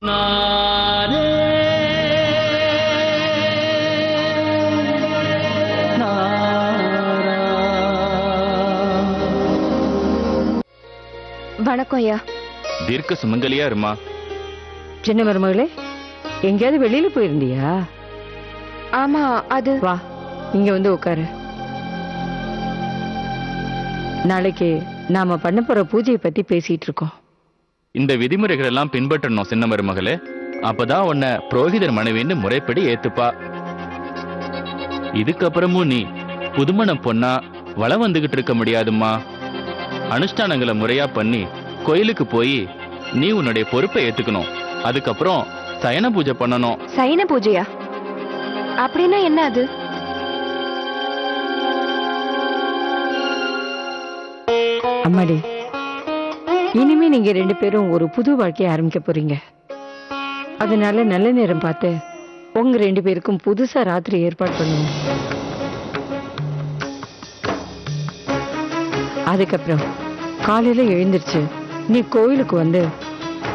வணக்கம் ஐயா. தீர்க்க சுமங்கலியா இருமா. சின்ன மருமகளே, எங்கேயாவது வெளியில போயிருந்தியா? ஆமா, அது வா, இங்க வந்து உட்காரு. நாளைக்கு நாம பண்ண போற பூஜையை பத்தி பேசிட்டு இருக்கோம். இந்த விதிமுறைகள் எல்லாம் பின்பற்றணும் சின்ன மருமகளே. அப்பதான் உன்னை புரோகிதர் மனைவின்னு முறைப்படி ஏத்துப்பா. இதுக்கப்புறமும் நீ புதுமணம் பொண்ணா வளம் வந்துகிட்டு இருக்க முடியாதுமா. அனுஷ்டானங்களை முறையா பண்ணி கோயிலுக்கு போய் நீ உன்னுடைய பொறுப்பை ஏத்துக்கணும். அதுக்கப்புறம் சயன பூஜை பண்ணணும். சயன பூஜையா? அப்படின்னா என்ன அது? அம்மாடி, இனிமே நீங்க 2 பேரும் ஒரு புது வாழ்க்கையை ஆரம்பிக்க போறீங்க. அதனால நல்ல நேரம் பார்த்து உங்க 2 பேருக்கும் புதுசா ராத்திரி ஏற்பாடு பண்ணுவோம். அதுக்கப்புறம் காலையில எழுந்திருச்சு நீ கோயிலுக்கு வந்து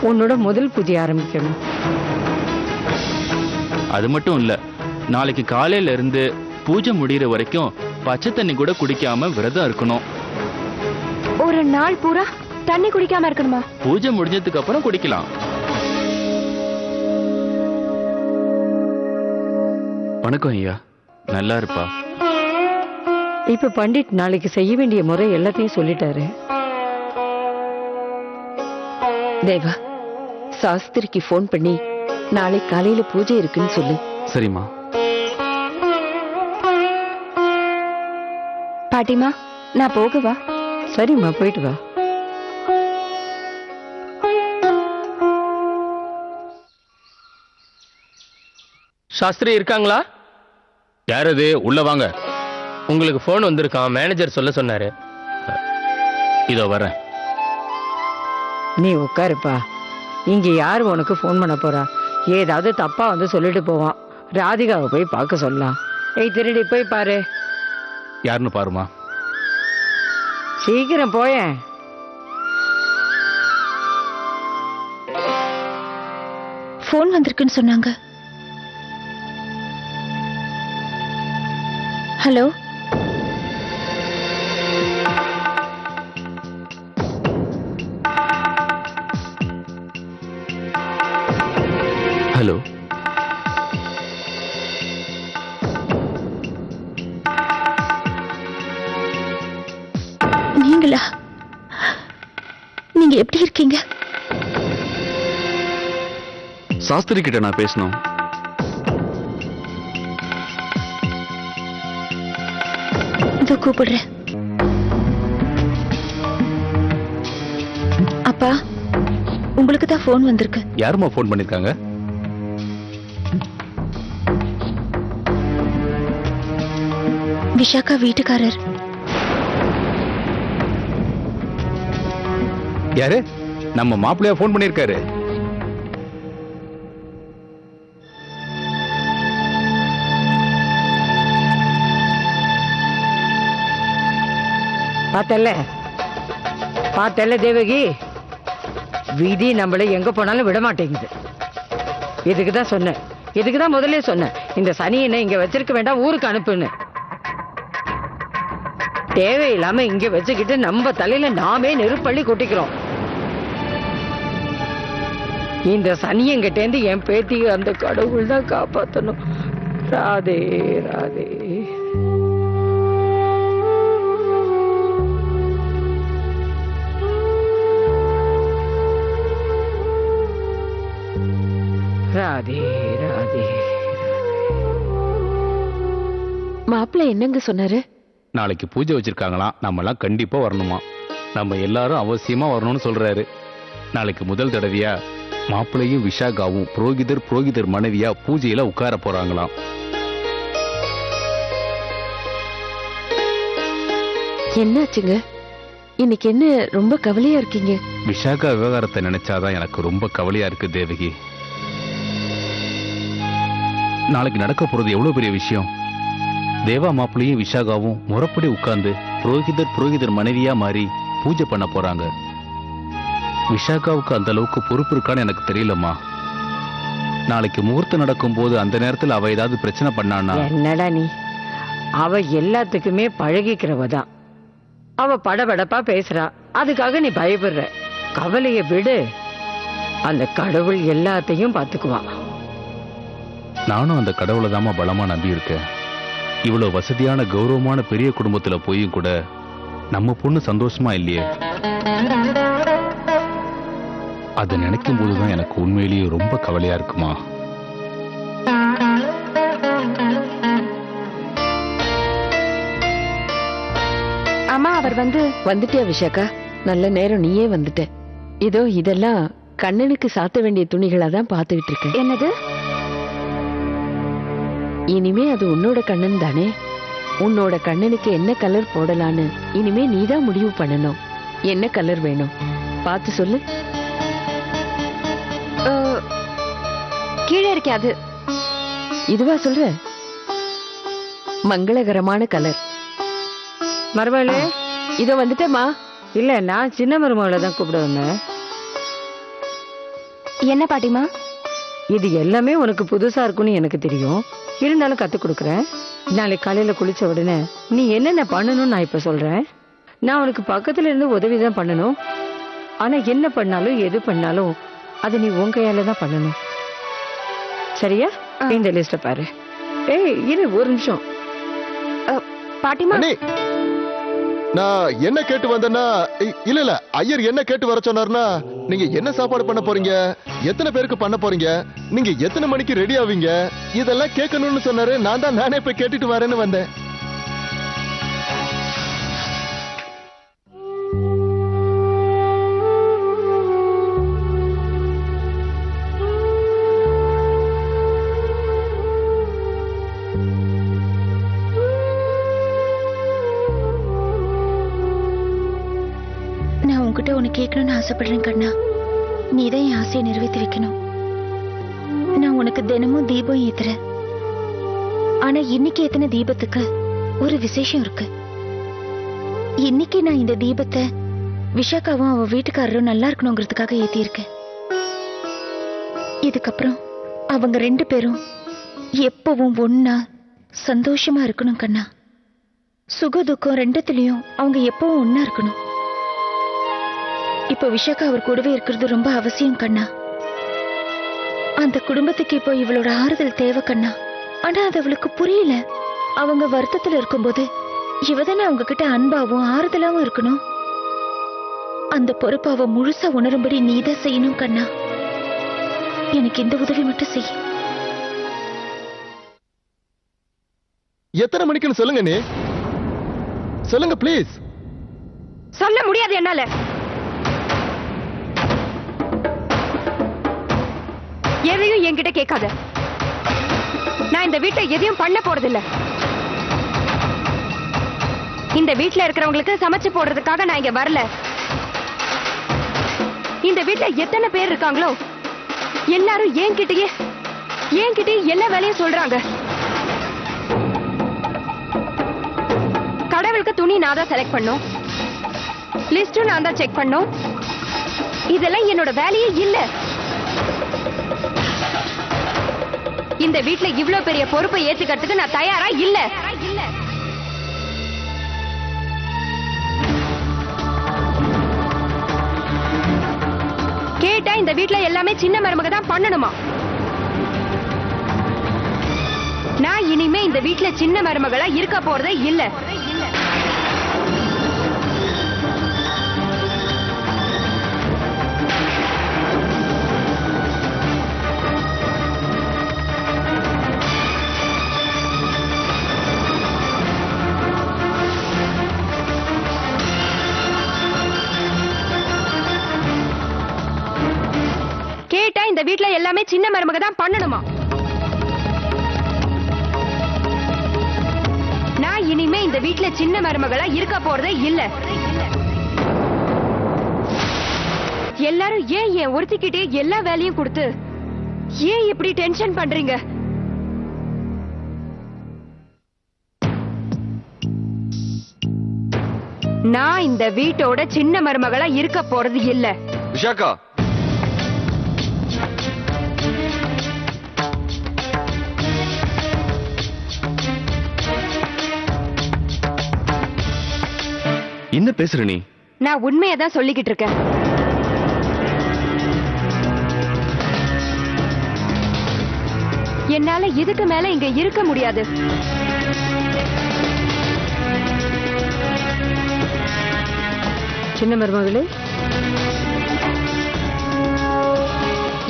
உன்னோட முதல் பூஜை ஆரம்பிக்கணும். அது மட்டும் இல்ல, நாளைக்கு காலையில இருந்து பூஜை முடிகிற வரைக்கும் பச்சை தண்ணி கூட குடிக்காம விரதம் இருக்கணும். ஒரு நாள் பூரா தண்ணி குடிக்காம இருக்கணுமா? பூஜை முடிஞ்சதுக்கு அப்புறம் குடிக்கலாம். வணக்கம் ஐயா. நல்லா இருப்பா. இப்ப பண்டிட் நாளைக்கு செய்ய வேண்டிய முறை எல்லாத்தையும் சொல்லிட்டாரு. தேவா, சாஸ்திரிக்கு போன் பண்ணி நாளை காலையில பூஜை இருக்குன்னு சொல்லு. சரிம்மா. பாட்டிமா, நான் போகவா? சரிம்மா, போயிட்டு வா. சாஸ்திரி இருக்காங்களா? யாரது? உள்ள வாங்க. உங்களுக்கு போன் வந்திருக்கான், மேனேஜர் சொல்ல சொன்னாரு. இதோ வரேன். நீ உட்காருப்பா. இங்க யாரு உனக்கு போன் பண்ண போறா? ஏதாவது தப்பா வந்து சொல்லிட்டு போவான். ராதிகாவை போய் பார்க்க சொல்லலாம். ஏய் திருடி, போய் பாரு. யாருன்னு பாருமா. சீக்கிரம் போயேன். போன் வந்திருக்குன்னு சொன்னாங்க. ஹலோ. ஹலோ. நீங்களா? நீங்க எப்படி இருக்கீங்க? சாஸ்திரி கிட்ட நான் பேசணும். இதோ கூப்பிடுறேன். அப்பா, உங்களுக்கு தான் போன் வந்திருக்கு. யாருமா போன் பண்ணிருக்காங்க? விஷாக்கா வீட்டுக்காரர். யாரு? நம்ம மாப்பிள்ளையா போன் பண்ணிருக்காரு. பார்த்தல்ல தேவகி, விதி நம்மளை எங்க போனாலும் விட மாட்டேங்குது. இதுக்குதான் சொன்னேன், இதுக்குதான் முதல்ல சொன்னேன், இந்த சனியனை இங்க வச்சிருக்க வேண்டாம், ஊருக்கு அனுப்புன்னு. தேவையில்லாம இங்க வச்சுக்கிட்டு நம்ம தலையில நாமே நெருப்பள்ளி கொட்டிக்கிறோம். இந்த சனியங்கிட்டேந்து என் பேத்தி அந்த கடவுள் தான் காப்பாத்தணும். ராதே ராதே. ராதே ராதே. மாப்பிள்ளை என்னங்க சொன்னாரு? நாளைக்கு பூஜை வச்சிருக்காங்களாம், நம்ம எல்லாம் கண்டிப்பா வரணுமா. நம்ம எல்லாரும் அவசியமா வரணும்னு சொல்றாரு. நாளைக்கு முதல் தடவையா மாப்பிள்ளையும் விஷாகாவும் புரோகிதர் மனைவியா பூஜையில உட்கார போறாங்களாம். என்னாச்சுங்க? இன்னைக்கு என்ன ரொம்ப கவலையா இருக்கீங்க? விஷாகா விவகாரத்தை நினைச்சாதான் எனக்கு ரொம்ப கவலையா இருக்கு தேவகி. நாளைக்கு நடக்க போறது எவ்வளவு பெரிய விஷயம். தேவா மாப்பிள்ளையும் விஷாகாவும் முறைப்படி உட்கார்ந்து புரோகிதர் மனைவியா மாறி பூஜை பண்ண போறாங்க. விஷாகாவுக்கு அந்த அளவுக்கு பொறுப்பு இருக்கான்னு எனக்கு தெரியலம்மா. நாளைக்கு முகூர்த்தம் நடக்கும் போது அந்த நேரத்துல அவ ஏதாவது பிரச்சனை பண்ணானா? என்னடா நீ, அவ எல்லாத்துக்குமே பழகிக்கிறவ தான். அவ படபடப்பா பேசுறா, அதுக்காக நீ பயப்படுற. கவலைய விடு, அந்த கடவுள் எல்லாத்தையும் பாத்துக்குவான். நானும் அந்த கடவுளை தாமா பலமா நம்பி இருக்கேன். இவ்வளவு வசதியான கௌரவமான பெரிய குடும்பத்துல போயும் கூட நம்ம பொண்ணு சந்தோஷமா இல்லையே. அதை நினைக்கும் போதுதான் எனக்கு உண்மையிலேயே ரொம்ப கவலையா இருக்குமா. அம்மா அவர் வந்துட்டியா விஷாக்கா? நல்ல நேரம் நீயே வந்துட்ட. இதோ இதெல்லாம் கண்ணனுக்கு சாத்த வேண்டிய துணிகளா தான் பாத்துக்கிட்டு இருக்கேன். என்னது? இனிமே அது உன்னோட கண்ணன் தானே. உன்னோட கண்ணனுக்கு என்ன கலர் போடலான்னு இனிமே நீதான் முடிவு பண்ணணும். என்ன கலர் வேணும் பார்த்து சொல்லு. கீழே இருக்கே அது. இதுவா சொல்ற? மங்களகரமான கலர். மருமகளே, இதோ வந்துட்டேம்மா. இல்ல நான் சின்ன மருமகளை தான் கூப்பிட வந்தேன். என்ன பாட்டிமா? இது எல்லாமே உனக்கு புதுசா இருக்கும்னு எனக்கு தெரியும், இருந்தாலும் கத்து கொடுக்குறேன். நாளைக்கு காலையில குளிச்ச உடனே நீ என்னென்ன பண்ணணும்னு நான் இப்ப சொல்றேன். நான் உனக்கு பக்கத்துல இருந்து உதவிதான் பண்ணணும். ஆனா என்ன பண்ணாலும் எது பண்ணாலும் அது நீ உன் கையால தான் பண்ணணும். சரியா? இந்த லிஸ்ட பாரு. ஏய் இரு ஒரு நிமிஷம். பாட்டிமா, நான் என்ன கேட்டு வந்தேன்னா, இல்ல ஐயர் என்ன கேட்டு வர சொன்னார்னா, நீங்க என்ன சாப்பாடு பண்ண போறீங்க, எத்தனை பேருக்கு பண்ண போறீங்க, நீங்க எத்தனை மணிக்கு ரெடி ஆவீங்க, இதெல்லாம் கேட்கணும்னு சொன்னாரு. நானே போய் கேட்டுட்டு வரேன்னு வந்தேன். நான் உன்கிட்ட ஒன்னு கேட்கணும்னு ஆசைப்படுறேன் கண்ணா. நீதான் என் ஆசையை நிறைவேற்றி வைக்கணும். நான் உனக்கு தினமும் தீபம் ஏத்துறேன். ஆனா இன்னைக்கு ஏத்தின தீபத்துக்கு ஒரு விசேஷம் இருக்கு. இன்னைக்கு நான் இந்த தீபத்தை விஷாக்காவும் அவ வீட்டுக்காரரும் நல்லா இருக்கணுங்கிறதுக்காக ஏத்தியிருக்கேன். இதுக்கப்புறம் அவங்க 2 பேரும் எப்பவும் ஒன்னா சந்தோஷமா இருக்கணும் கண்ணா. சுக துக்கம் 2த்துலயும் அவங்க எப்பவும் ஒன்னா இருக்கணும். இப்ப விஷாக்கா அவர் கூடவே இருக்கிறது ரொம்ப அவசியம் கண்ணா. அந்த குடும்பத்துக்கு இப்போ இவளோட ஆறுதல் தேவை கண்ணா. ஆனா அது அவளுக்கு புரியல. அவங்க வருத்தத்துல இருக்கும்போது இவதானே அவங்க கிட்ட அன்பாவும் ஆறுதலாவும் இருக்கணும். அந்த பொறுப்பை அவ முழுசா உணரும்படி நீதான் செய்யணும் கண்ணா. எனக்கு இந்த உதவி மட்டும் செய். எத்தனை மணிக்குன்னு சொல்லுங்க. நீ சொல்லுங்க ப்ளீஸ். சொல்ல முடியாது என்னால. எதையும் என்கிட்ட கேட்காத. நான் இந்த வீட்டை எதையும் பண்ண போறதில்ல. இந்த வீட்டுல இருக்கிறவங்களுக்கு சமைச்சு போடுறதுக்காக நான் இங்க வரல. இந்த வீட்டுல எத்தனை பேர் இருக்காங்களோ எல்லாரும் என்கிட்டயே எல்லா வேலையும் சொல்றாங்க. கடவுளுக்கு துணி நான் தான் செலக்ட் பண்ணும், லிஸ்டும் நான் தான் செக் பண்ணும். இதெல்லாம் என்னோட வேலையே இல்ல. இந்த வீட்டுல இவ்வளவு பெரிய பொறுப்பை ஏத்துக்கிறதுக்கு நான் தயாரா இல்ல. கேட்டா இந்த வீட்டுல எல்லாமே சின்ன மருமக தான் பண்ணணுமா? நான் இனிமே இந்த வீட்டுல சின்ன மருமகளா இருக்க போறதே இல்ல. கேட்டா இந்த வீட்டுல எல்லாமே சின்ன மருமக தான் பண்ணணுமா? நான் இனிமே இந்த வீட்டுல சின்ன மருமகளா இருக்க போறதே இல்ல. எல்லாரும் ஏன் என் ஒருத்திக்கிட்டே எல்லா வேலையும் கொடுத்து ஏன் இப்படி டென்ஷன் பண்றீங்க? நான் இந்த வீட்டோட சின்ன மருமகளா இருக்க போறது இல்ல. விஷாக்கா, என்ன பேசுற நீ? நான் உண்மையை தான் சொல்லிக்கிட்டு இருக்கேன். என்னால இதுக்கு மேல இங்க இருக்க முடியாது. சின்ன மருமகளே,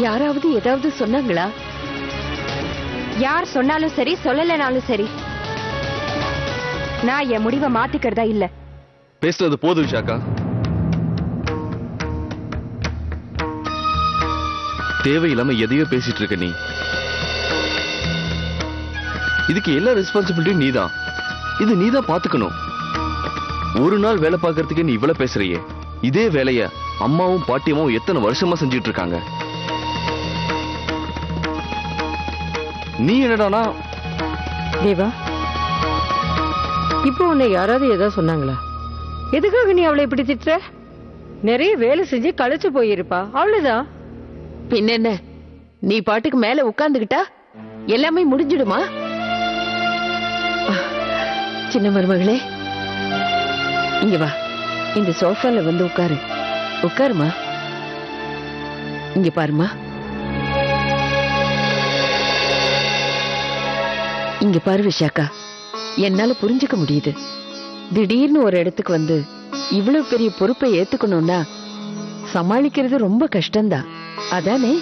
யாராவது ஏதாவது சொன்னாங்களா? யார் சொன்னாலும் சரி, சொல்லலைனாலும் சரி, நான் என் முடிவை மாத்திக்கிறதா இல்ல. பேசுறது போதும் விஷாக்கா. தேவையில்லாம எதையோ பேசிட்டு இருக்க நீ. இதுக்கு எல்லா ரெஸ்பான்சிபிலிட்டியும் நீதான். இது நீதான் பாத்துக்கணும். ஒரு நாள் வேலை பார்க்கறதுக்கு நீ இவ்வளவு பேசுறியே, இதே வேலைய அம்மாவும் பாட்டியமும் எத்தனை வருஷமா செஞ்சுட்டு இருக்காங்க. நீ என்னடானா? தேவா, இப்போ உன்னை யாராவது ஏதாவது சொன்னாங்களா? எதுக்காக நீ அவளை இப்படி திட்டுற? நிறைய வேலை செஞ்சு களைச்சு போயிருப்பா, அவ்வளவுதான். பின்ன நீ பாட்டுக்கு மேல உட்கார்ந்துகிட்டா எல்லாமே முடிஞ்சிடுமா? சின்ன மருமகளே, இங்க வா. இந்த சோஃபால வந்து உட்காரு. உட்காருமா. இங்க பாருமா. இங்க பாரு விஷாக்கா, என்னால புரிஞ்சுக்க முடியுது. திடீர்னு ஒரு இடத்துக்கு வந்து இவ்வளவு பெரிய பொறுப்பை ஏத்துக்கணும்னா சமாளிக்கிறது ரொம்ப கஷ்டம்தான். அதானே?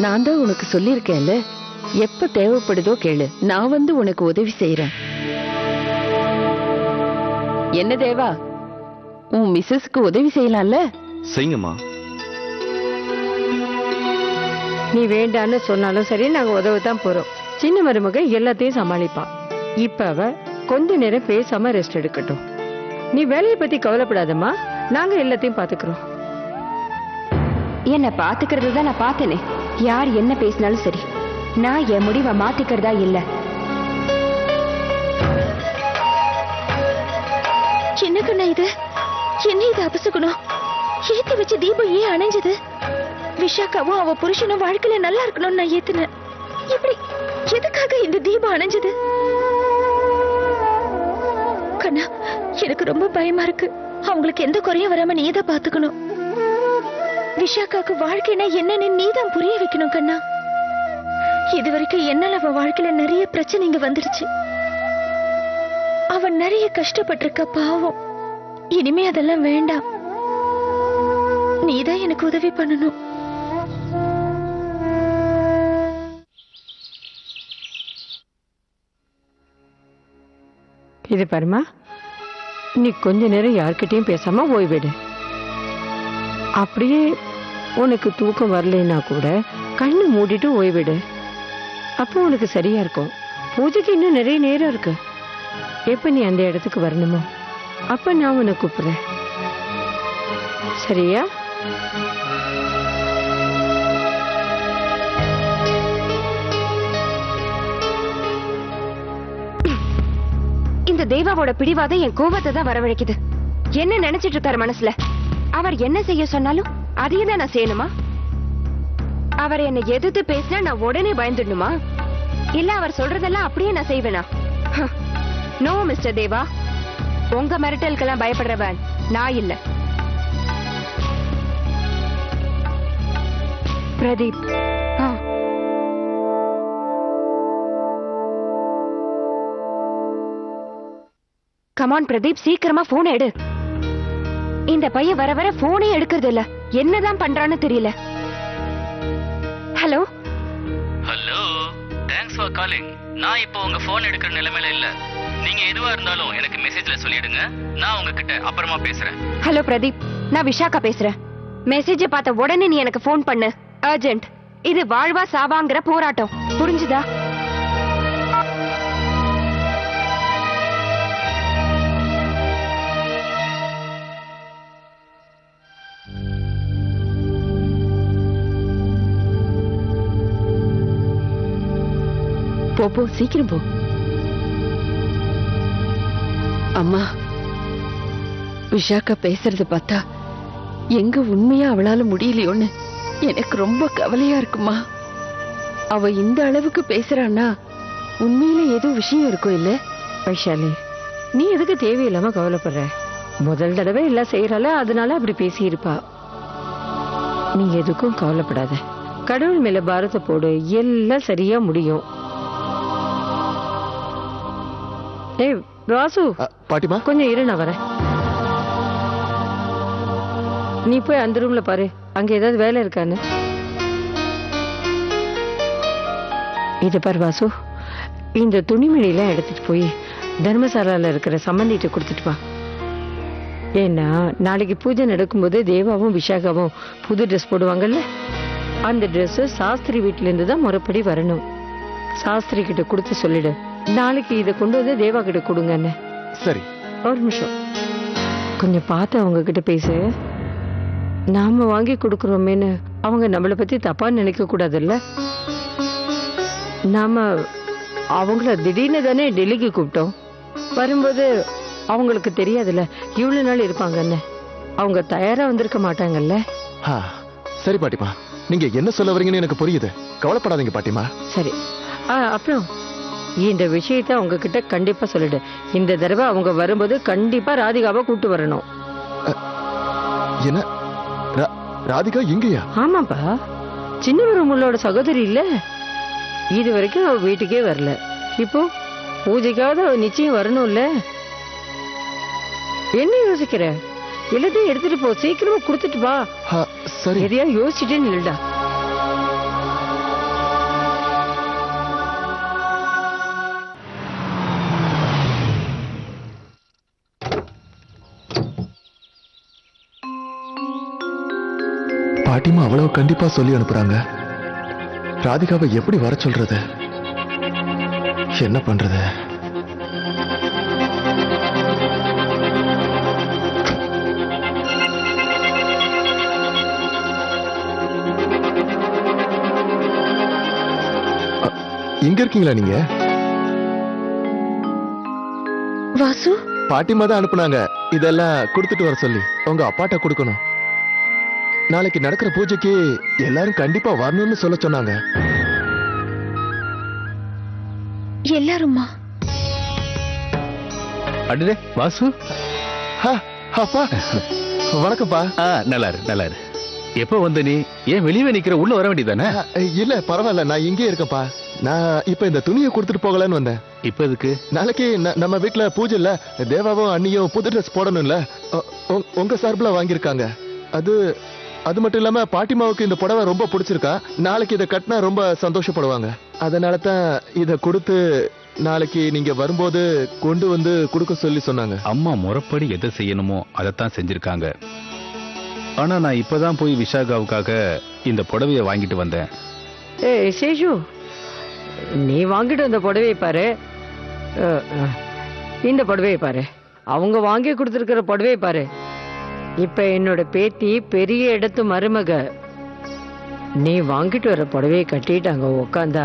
நான் தான் உனக்கு சொல்லியிருக்கேன்ல, எப்ப தேவைப்படுதோ கேளு, நான் வந்து உனக்கு உதவி செய்யறேன். என்ன தேவா, உன் மிஸ்ஸஸ்க்கு உதவி செய்யலாம்ல? செய்யுங்கம்மா. நீ வேண்டான்னு சொன்னாலும் சரி, நாங்க உதவத்தான் போறோம். சின்ன மருமக எல்லாத்தையும் சமாளிப்பா. இப்ப அவ கொஞ்ச நேரம் பேசாம ரெஸ்ட் எடுக்கட்டும். நீ வேலையை பத்தி கவலைப்படாதம்மா, நாங்க எல்லாத்தையும் பாத்துக்கிறோம். என்ன பாத்துக்கிறது தான் நான் பார்த்தேனே. யார் என்ன பேசினாலும் சரி, நான் என் முடிவை மாத்திக்கிறதா இல்ல. என்ன கண்ணா இது? என்ன இது அபசகுணம்? ஏத்தி வச்ச தீபம் ஏன் அணைஞ்சது? விஷாக்காவும் அவ புருஷனும் வாழ்க்கையில நல்லா இருக்கணும்னு நான் ஏத்துனேன். இப்படி எதுக்காக இந்த தீபம் அணைஞ்சது? கண்ணா, எனக்கு ரொம்ப பயமா இருக்கு. அவங்களுக்கு எந்த குறையும் வராம நீதான் பாத்துக்கணும். விஷாக்காக்கு வாழ்க்கைனா என்னன்னு நீதான் புரிய வைக்கணும் கண்ணா. இதுவரைக்கும் என்னால அவ வாழ்க்கையில நிறைய பிரச்சனைங்க வந்துருச்சு. அவன் நிறைய கஷ்டப்பட்டிருக்க, பாவம். இனிமே அதெல்லாம் வேண்டாம். நீதான் எனக்கு உதவி பண்ணணும். இது பாருமா, நீ கொஞ்ச நேரம் யார்கிட்டயும் பேசாம ஓய்விடு. அப்படியே உனக்கு தூக்கம் வரலைன்னா கூட கண்ணு மூடிட்டு ஓய்விடு. அப்போ உனக்கு சரியா இருக்கும். பூஜைக்கு இன்னும் நிறைய நேரம் இருக்கு. எப்ப நீ அந்த இடத்துக்கு வரணுமோ அப்ப நான் உன்னை கூப்பிடுறேன். சரியா? இந்த தேவாவோட பிடிவாதம் என் கோபத்தை தான் வரவழைக்குது. என்ன நினைச்சிட்டு இருக்காரு மனசுல? அவர் என்ன செய்ய சொன்னாலும் அதையே தான் நான் செய்யணுமா? அவர் என்ன எதிர்த்து பேசினா நான் உடனே பயந்துடணுமா? இல்ல அவர் சொல்றதெல்லாம் அப்படியே நான் செய்வேனா? நோ மிஸ்டர் தேவா, உங்க மிரட்டலுக்கெல்லாம் பயப்படுறவன் நான் இல்ல. பிரதீப், கமான் பிரதீப், சீக்கிரமா போன் எடு. இந்த பையன் வர வர போனே எடுக்கிறது இல்ல. என்னதான் பண்றான்னு தெரியல. Hello hello, thanks for calling. நான் இப்போ உங்க போன் எடுக்கிற நிலைமையில இல்ல. நீங்க எதுவா இருந்தாலும் எனக்கு மெசேஜ்ல சொல்லிடுங்க. நான் உங்ககிட்ட அப்புறமா பேசுறேன். ஹலோ பிரதீப், நான் விஷாக்கா பேசுறேன். மெசேஜ் பார்த்த உடனே நீ எனக்கு போன் பண்ணு. அர்ஜென்ட். இது வாழ்வா சாவாங்கிற போராட்டம், புரிஞ்சுதா? போ, சீக்கிரம் போ. அம்மா, விஷாக்கா பேசுறது பார்த்தா எங்க உண்மையா அவளால முடியலையோன்னு எனக்கு ரொம்ப கவலையா இருக்குமா. அவ இந்த அளவுக்கு பேசுறான்னா உண்மையில ஏதோ விஷயம் இருக்கும் இல்ல? வைஷாலி, நீ எதுக்கு தேவையில்லாம கவலைப்படுற? முதல் தடவை எல்லாம் செய்யறால, அதனால அப்படி பேசியிருப்பா. நீ எதுக்கும் கவலைப்படாத. கடவுள் மேல பாரத்தை போடு, எல்லாம் சரியா முடியும். ஏய் வாசு, பாட்டிமா கொஞ்சம் இரு, நான் வரேன். நீ போய் அந்த ரூம்ல பாரு, அங்க ஏதாவது வேலை இருக்கான்னு. இது பாரு வாசு, இந்த துணிமணிலாம் எடுத்துட்டு போய் தர்மசாலால இருக்கிற சம்பந்திட்ட கொடுத்துட்டு வா. ஏன்னா நாளைக்கு பூஜை நடக்கும்போது தேவாவும் விஷாகாவும் புது ட்ரெஸ் போடுவாங்கல்ல, அந்த ட்ரெஸ் சாஸ்திரி வீட்டுல இருந்து தான் முறைப்படி வரணும். சாஸ்திரி கிட்ட கொடுத்து சொல்லிடு, நாளைக்கு இதை கொண்டு வந்து தேவா கிட்ட கொடுங்கன்னு. சரி. ஒரு நிமிஷம், கொஞ்சம் பார்த்து அவங்க கிட்ட பேசு. நாம வாங்கி கொடுக்கறோமேன்னு அவங்க நம்மளை பத்தி தப்பா நினைக்க கூடாதுல்ல. நாம அவங்கள திடீர்னு தானே டெல்லிக்கு கூப்பிட்டோம். வரும்போது அவங்களுக்கு தெரியாதுல்ல இவ்வளவு நாள் இருப்பாங்கன்னு. அவங்க தயாரா வந்திருக்க மாட்டாங்கல்ல. சரி பாட்டிமா, நீங்க என்ன சொல்ல வரீங்கன்னு எனக்கு புரியுது. கவலைப்படாதீங்க பாட்டிமா. சரி. அப்புறம் இந்த விஷயத்த அவங்க கிட்ட கண்டிப்பா சொல்லிடு. இந்த தடவை அவங்க வரும்போது கண்டிப்பா ராதிகாவை கூட்டு வரணும். என்ன ராதிகா இங்கயா? ஆமாப்பா, சின்ன பெருமுள்ளோட சகோதரி இல்ல. இது வரைக்கும் அவ வீட்டுக்கே வரல. இப்போ பூஜைக்காவது அவ நிச்சயம் வரணும்ல. என்ன யோசிக்கிற? எல்லாத்தையும் எடுத்துட்டு போ, சீக்கிரமா கொடுத்துட்டு வா. சரி. எதையா யோசிச்சுட்டே நில்லுடா. பாட்டிமா அவ்வளவு கண்டிப்பா சொல்லி அனுப்புறாங்க. ராதிகாவை எப்படி வர சொல்றது? என்ன பண்றது? இங்க இருக்கீங்களா நீங்க? வாசு, பாட்டிமா தான் அனுப்புனாங்க இதெல்லாம் கொடுத்துட்டு வர சொல்லி. உங்க அப்பாட்ட கொடுக்கணும். நாளைக்கு நடக்கிற பூஜைக்கு எல்லாரும் கண்டிப்பா வரணும்னு சொல்ல சொன்னாங்க. எல்லாருமா? அடடே வாசு, அப்பா வணக்கம்ப்பா. நல்லா இரு, நல்லா இரு. எப்ப வந்த நீ? ஏன் வெளியே நிக்கிற? உள்ள வர வேண்டியதானே? இல்ல பரவாயில்ல, நான் இங்கே இருக்கப்பா. நான் இப்ப இந்த துணியை கொடுத்துட்டு போகலான்னு வந்தேன். இப்ப எதுக்கு? நாளைக்கு நம்ம வீட்டுல பூஜை இல்ல, தேவாவும் அண்ணியும் புது ட்ரெஸ் போடணும்ல. உங்க சார்பில் வாங்கியிருக்காங்க. அது மட்டும் இல்லாம பாட்டிமாவுக்கு இந்த புடவை ரொம்ப பிடிச்சிருக்கா. நாளைக்கு இதை கட்டினா ரொம்ப சந்தோஷப்படுவாங்க. அதனால தான் இதை கொடுத்து நாளைக்கு நீங்க வரும்போது கொண்டு வந்து கொடுக்க சொல்லி சொன்னாங்க. அம்மா முறைப்படி எதை செய்யணுமோ அதைத்தான் செஞ்சிருக்காங்க. ஆனா நான் இப்பதான் போய் விஷாகாவுக்காக இந்த புடவைய வாங்கிட்டு வந்தேன். ஏய் சேஷு, நீ வாங்கிட்டு வந்த புடவையை பாரு, இந்த புடவையை பாரு, அவங்க வாங்கி கொடுத்துருக்கிற புடவையை பாரு. இப்ப என்னோட பேத்தி பெரிய இடத்து மருமக. நீ வாங்கிட்டு வர புடவையை கட்டிட்டாங்க உக்காந்தா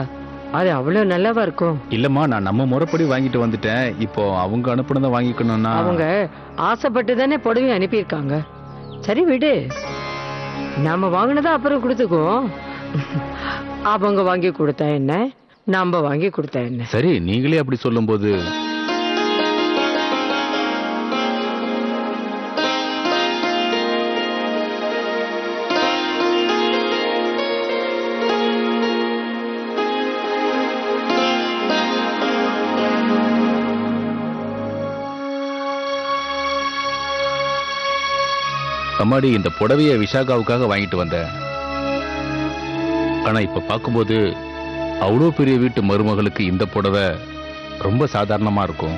அது அவ்வளவு நல்லாவா இருக்கும்? இல்லம்மா, நான் நம்ம முறைப்படி வாங்கிட்டு வந்துட்டேன். இப்போ அவங்க அனுப்புனதை வாங்கிக்கணும்னா அவங்க ஆசைப்பட்டு தானே புடவை அனுப்பியிருக்காங்க. சரி விடு, நாம வாங்கினதா அப்புறம் கொடுத்துக்குவோம். அவங்க வாங்கி கொடுத்தா என்ன, நாம வாங்கி கொடுத்தா என்ன? சரி, நீங்களே அப்படி சொல்லும்போது அம்மாடி, இந்த புடவைய விஷாகாவுக்காக வாங்கிட்டு வந்தேன். ஆனா இப்ப பார்க்கும்போது அவ்வளோ பெரிய வீட்டு மருமகளுக்கு இந்த புடவை ரொம்ப சாதாரணமா இருக்கும்.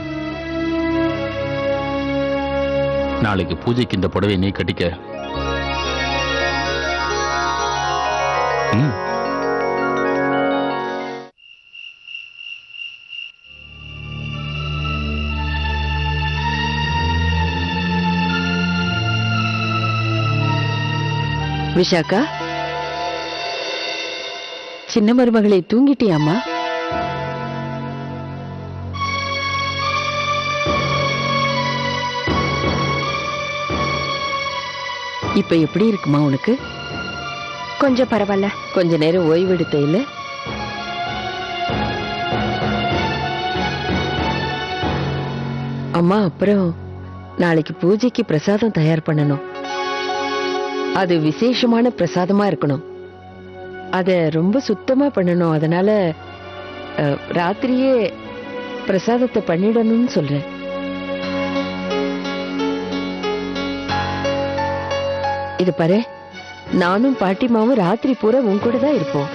நாளைக்கு பூஜைக்கு இந்த புடவை நீ கட்டிக்க. விஷாக்கா, சின்ன மருமகளை தூங்கிட்டியாமா? இப்ப எப்படி இருக்குமா உனக்கு? கொஞ்சம் பரவாயில்ல. கொஞ்ச நேரம் ஓய்வெடுத்த இல்ல? அம்மா அப்புறம் நாளைக்கு பூஜைக்கு பிரசாதம் தயார் பண்ணணும். அது விசேஷமான பிரசாதமா இருக்கணும். அத ரொம்ப சுத்தமா பண்ணணும். அதனால ராத்திரியே பிரசாதத்தை பண்ணிடணும்னு சொல்றேன். இது பாரு, நானும் பாட்டிமாவும் ராத்திரி பூரா உன் கூட தான் இருப்போம்.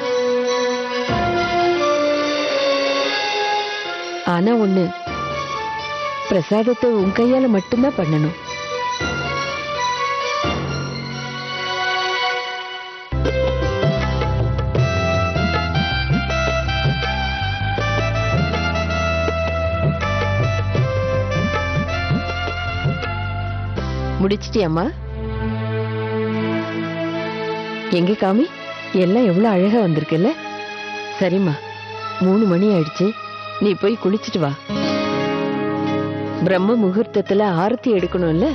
ஆனா ஒண்ணு, பிரசாதத்தை உன் கையால மட்டும்தான் பண்ணணும். முடிச்சிட்டியாம்மா? எங்க காமி, எல்லாம் எவ்வளவு அழகா வந்திருக்குல்ல? சரிம்மா, 3 மணி ஆயிடுச்சு, நீ போய் குளிச்சிட்டு வா. பிரம்ம முகூர்த்தத்துல ஆரத்தி எடுக்கணும்ல?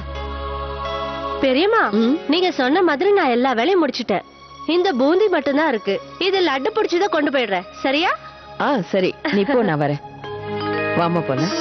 பெரியம்மா, நீங்க சொன்ன மாதிரி நான் எல்லா வேலையும் முடிச்சிட்டேன். இந்த பூந்தி மட்டும்தான் இருக்கு. இது லட்டு பிடிச்சத கொண்டு போயிடுறேன். சரியா? சரி, நீ போ, நான் வரேன். வாமா போலாம்.